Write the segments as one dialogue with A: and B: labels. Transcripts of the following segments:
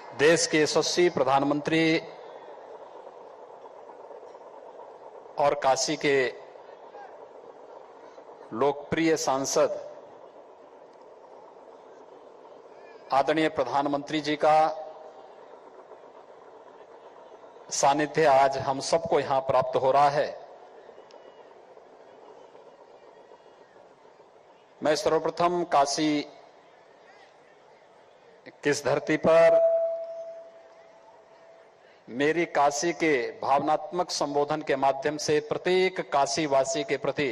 A: देश के यशस्वी प्रधानमंत्री और काशी के लोकप्रिय सांसद आदरणीय प्रधानमंत्री जी का सानिध्य आज हम सबको यहां प्राप्त हो रहा है। मैं सर्वप्रथम काशी किस धरती पर मेरी काशी के भावनात्मक संबोधन के माध्यम से प्रत्येक काशीवासी के प्रति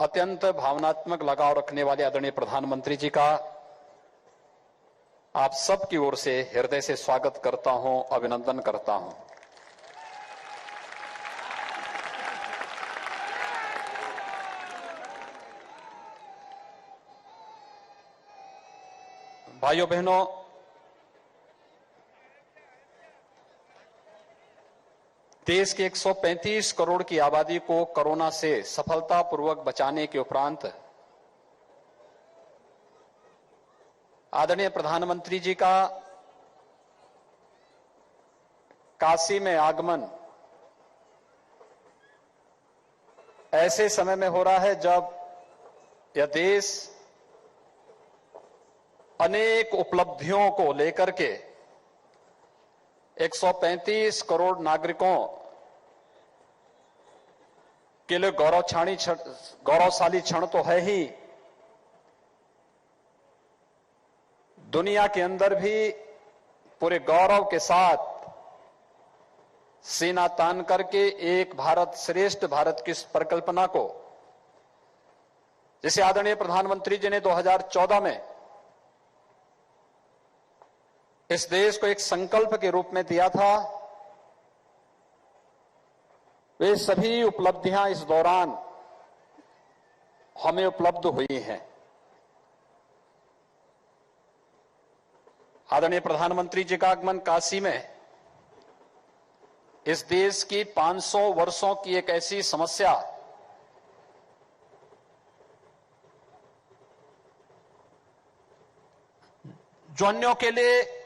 A: अत्यंत भावनात्मक लगाव रखने वाले आदरणीय प्रधानमंत्री जी का आप सबकी ओर से हृदय से स्वागत करता हूं, अभिनंदन करता हूं। भाइयों बहनों, देश के 135 करोड़ की आबादी को कोरोना से सफलतापूर्वक बचाने के उपरांत आदरणीय प्रधानमंत्री जी का काशी में आगमन ऐसे समय में हो रहा है जब यह देश अनेक उपलब्धियों को लेकर के 135 करोड़ नागरिकों के लिए गौरवशाली क्षण तो है ही, दुनिया के अंदर भी पूरे गौरव के साथ सीना तान करके एक भारत श्रेष्ठ भारत की परिकल्पना को, जिसे आदरणीय प्रधानमंत्री जी ने 2014 में इस देश को एक संकल्प के रूप में दिया था, वे सभी उपलब्धियां इस दौरान हमें उपलब्ध हुई हैं। आदरणीय प्रधानमंत्री जी का आगमन काशी में इस देश की 500 वर्षों की एक ऐसी समस्या जो अन्यों के लिए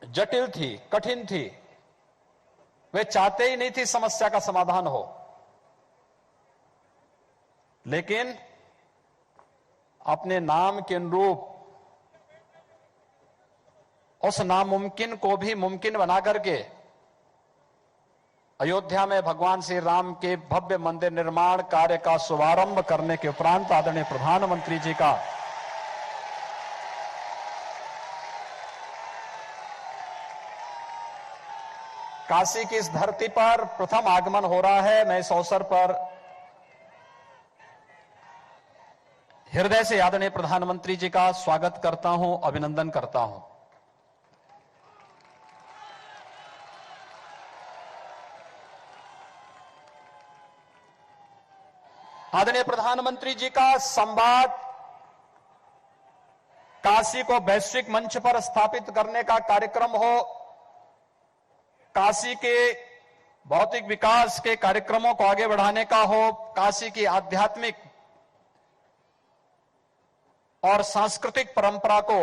A: जटिल थी, कठिन थी, वे चाहते ही नहीं थी समस्या का समाधान हो, लेकिन अपने नाम के अनुरूप उस नामुमकिन को भी मुमकिन बना करके अयोध्या में भगवान श्री राम के भव्य मंदिर निर्माण कार्य का शुभारंभ करने के उपरांत आदरणीय प्रधानमंत्री जी का काशी की इस धरती पर प्रथम आगमन हो रहा है। मैं इस अवसर पर हृदय से आदरणीय प्रधानमंत्री जी का स्वागत करता हूं, अभिनंदन करता हूं। आदरणीय प्रधानमंत्री जी का संवाद काशी को वैश्विक मंच पर स्थापित करने का कार्यक्रम हो, काशी के भौतिक विकास के कार्यक्रमों को आगे बढ़ाने का हो, काशी की आध्यात्मिक और सांस्कृतिक परंपरा को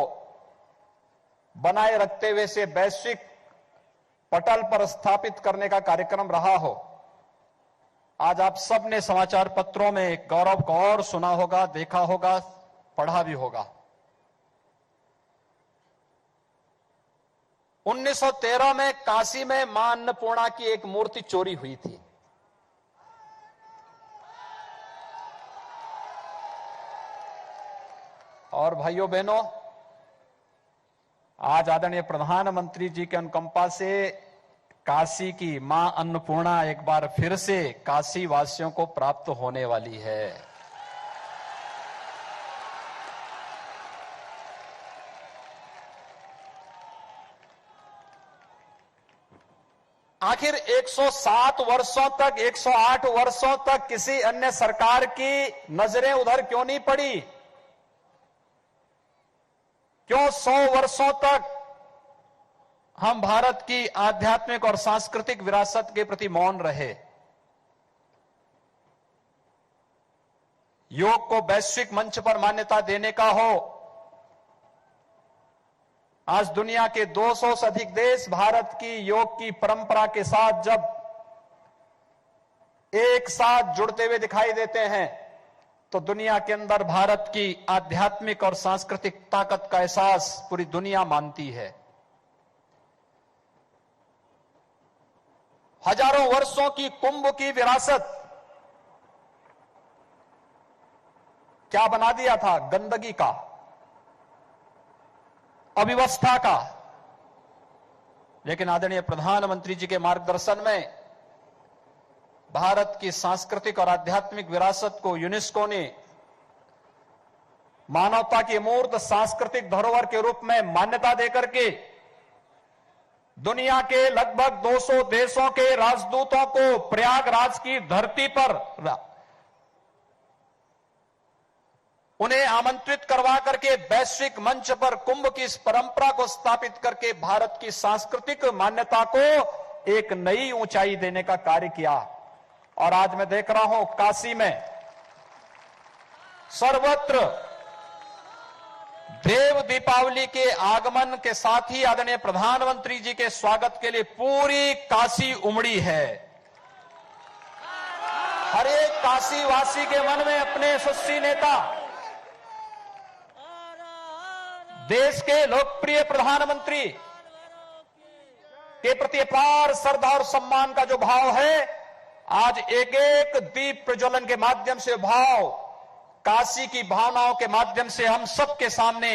A: बनाए रखते हुए से वैश्विक पटल पर स्थापित करने का कार्यक्रम रहा हो। आज आप सब ने समाचार पत्रों में गौरव को और सुना होगा, देखा होगा, पढ़ा भी होगा। 1913 में काशी में मां अन्नपूर्णा की एक मूर्ति चोरी हुई थी। और भाइयों बहनों, आज आदरणीय प्रधानमंत्री जी के अनुकंपा से काशी की मां अन्नपूर्णा एक बार फिर से काशी वासियों को प्राप्त होने वाली है। आखिर 107 वर्षों तक, 108 वर्षों तक किसी अन्य सरकार की नजरें उधर क्यों नहीं पड़ी? क्यों 100 वर्षों तक हम भारत की आध्यात्मिक और सांस्कृतिक विरासत के प्रति मौन रहे? योग को वैश्विक मंच पर मान्यता देने का हो, आज दुनिया के 200 से अधिक देश भारत की योग की परंपरा के साथ जब एक साथ जुड़ते हुए दिखाई देते हैं तो दुनिया के अंदर भारत की आध्यात्मिक और सांस्कृतिक ताकत का एहसास पूरी दुनिया मानती है। हजारों वर्षों की कुंभ की विरासत क्या बना दिया था? गंदगी का, अव्यवस्था का। लेकिन आदरणीय प्रधानमंत्री जी के मार्गदर्शन में भारत की सांस्कृतिक और आध्यात्मिक विरासत को यूनेस्को ने मानवता की अमूर्त सांस्कृतिक धरोहर के रूप में मान्यता देकर के दुनिया के लगभग 200 देशों के राजदूतों को प्रयागराज की धरती पर उन्हें आमंत्रित करवा करके वैश्विक मंच पर कुंभ की इस परंपरा को स्थापित करके भारत की सांस्कृतिक मान्यता को एक नई ऊंचाई देने का कार्य किया। और आज मैं देख रहा हूं काशी में सर्वत्र देव दीपावली के आगमन के साथ ही आदरणीय प्रधानमंत्री जी के स्वागत के लिए पूरी काशी उमड़ी है। हर एक काशी वासी के मन में अपने यशस्वी नेता, देश के लोकप्रिय प्रधानमंत्री के प्रति अपार श्रद्धा और सम्मान का जो भाव है, आज एक एक दीप प्रज्वलन के माध्यम से भाव काशी की भावनाओं के माध्यम से हम सबके सामने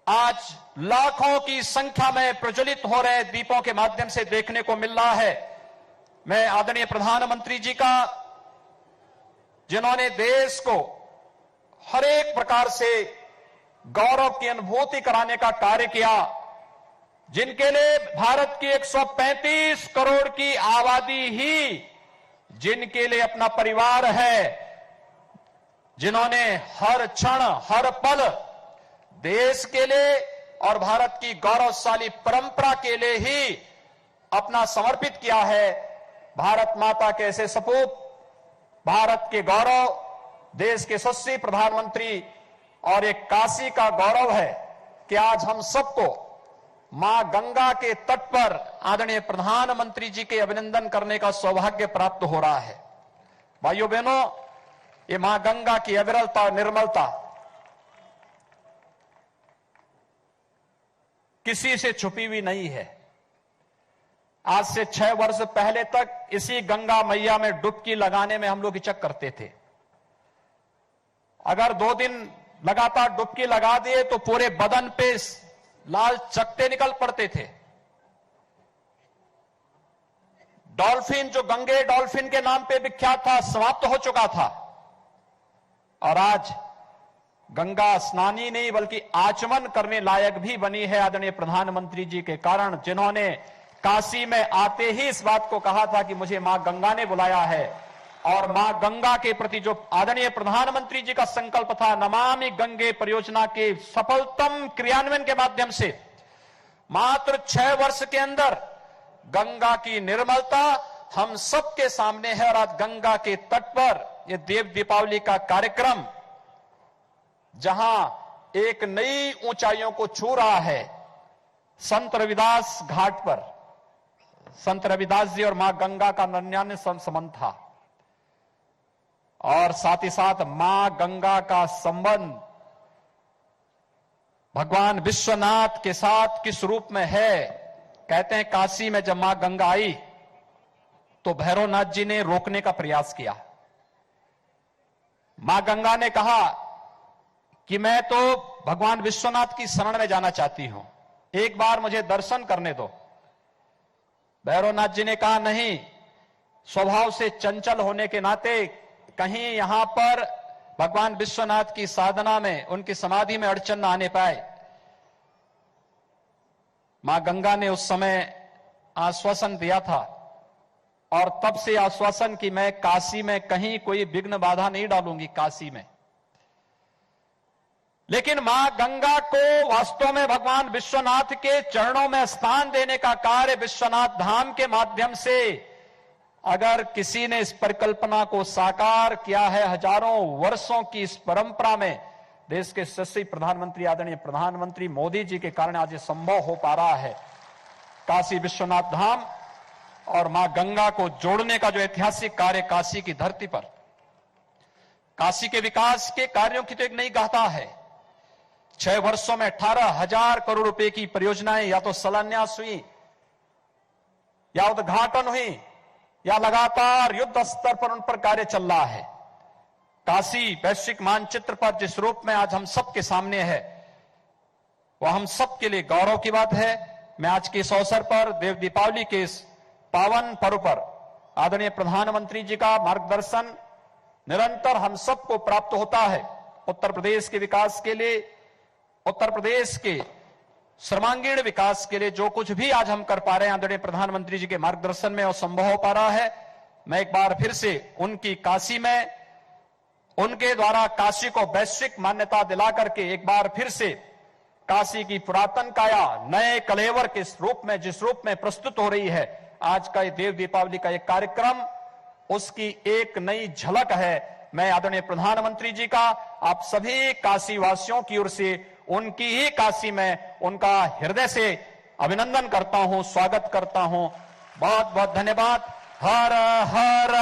A: आज लाखों की संख्या में प्रज्वलित हो रहे दीपों के माध्यम से देखने को मिल रहा है। मैं आदरणीय प्रधानमंत्री जी का, जिन्होंने देश को हर एक प्रकार से गौरव की अनुभूति कराने का कार्य किया, जिनके लिए भारत की 135 करोड़ की आबादी ही जिनके लिए अपना परिवार है, जिन्होंने हर क्षण हर पल देश के लिए और भारत की गौरवशाली परंपरा के लिए ही अपना समर्पित किया है। भारत माता के ऐसे सपूत, भारत के गौरव, देश के यशस्वी प्रधानमंत्री और एक काशी का गौरव है कि आज हम सबको मां गंगा के तट पर आदरणीय प्रधानमंत्री जी के अभिनंदन करने का सौभाग्य प्राप्त हो रहा है। भाइयों बहनों, ये मां गंगा की अविरलता और निर्मलता किसी से छुपी हुई नहीं है। आज से 6 वर्ष पहले तक इसी गंगा मैया में डुबकी लगाने में हम लोग हिचक करते थे। अगर 2 दिन लगातार डुबकी लगा दिए तो पूरे बदन पे लाल चकत्ते निकल पड़ते थे। डॉल्फिन, जो गंगे डॉल्फिन के नाम पे विख्यात था, समाप्त हो चुका था। और आज गंगा स्नानी नहीं बल्कि आचमन करने लायक भी बनी है आदरणीय प्रधानमंत्री जी के कारण, जिन्होंने काशी में आते ही इस बात को कहा था कि मुझे मां गंगा ने बुलाया है। और मां गंगा के प्रति जो आदरणीय प्रधानमंत्री जी का संकल्प था, नमामि गंगे परियोजना के सफलतम क्रियान्वयन के माध्यम से मात्र 6 वर्ष के अंदर गंगा की निर्मलता हम सबके सामने है। और आज गंगा के तट पर यह देव दीपावली का कार्यक्रम जहां एक नई ऊंचाइयों को छू रहा है, संत रविदास घाट पर संत रविदास जी और मां गंगा का अनन्य संबंध था। और साथ ही साथ मां गंगा का संबंध भगवान विश्वनाथ के साथ किस रूप में है? कहते हैं काशी में जब मां गंगा आई तो भैरवनाथ जी ने रोकने का प्रयास किया। मां गंगा ने कहा कि मैं तो भगवान विश्वनाथ की शरण में जाना चाहती हूं, एक बार मुझे दर्शन करने दो। भैरवनाथ जी ने कहा नहीं, स्वभाव से चंचल होने के नाते कहीं यहां पर भगवान विश्वनाथ की साधना में, उनकी समाधि में अड़चन न आने पाए। मां गंगा ने उस समय आश्वासन दिया था और तब से आश्वासन कि मैं काशी में कहीं कोई विघ्न बाधा नहीं डालूंगी काशी में। लेकिन मां गंगा को वास्तव में भगवान विश्वनाथ के चरणों में स्थान देने का कार्य विश्वनाथ धाम के माध्यम से अगर किसी ने इस परिकल्पना को साकार किया है, हजारों वर्षों की इस परंपरा में देश के यशस्वी प्रधानमंत्री आदरणीय प्रधानमंत्री मोदी जी के कारण आज ये संभव हो पा रहा है। काशी विश्वनाथ धाम और मां गंगा को जोड़ने का जो ऐतिहासिक कार्य काशी की धरती पर, काशी के विकास के कार्यों की तो एक नई गाथा है। 6 वर्षों में 18,000 करोड़ रुपए की परियोजनाएं या तो शिलान्यास हुई, या उद्घाटन हुई, या लगातार युद्ध स्तर पर उन पर कार्य चल रहा है। काशी वैश्विक मानचित्र पर जिस रूप में आज हम सबके सामने है, वह हम सबके लिए गौरव की बात है। मैं आज के इस अवसर पर देव दीपावली के इस पावन पर्व पर आदरणीय प्रधानमंत्री जी का मार्गदर्शन निरंतर हम सबको प्राप्त होता है। उत्तर प्रदेश के विकास के लिए, उत्तर प्रदेश के सर्वांगीण विकास के लिए जो कुछ भी आज हम कर पा रहे हैं आदरणीय प्रधानमंत्री जी के मार्गदर्शन में, और संभव हो पा रहा है। मैं एक बार फिर से उनकी काशी में, उनके द्वारा काशी को वैश्विक मान्यता दिला करके एक बार फिर से काशी की पुरातन काया नए कलेवर के रूप में, जिस रूप में प्रस्तुत हो रही है, आज का ये देव दीपावली का एक कार्यक्रम उसकी एक नई झलक है। मैं आदरणीय प्रधानमंत्री जी का आप सभी काशी वासियों की ओर से उनकी ही काशी में उनका हृदय से अभिनंदन करता हूं, स्वागत करता हूं। बहुत बहुत धन्यवाद। हर हर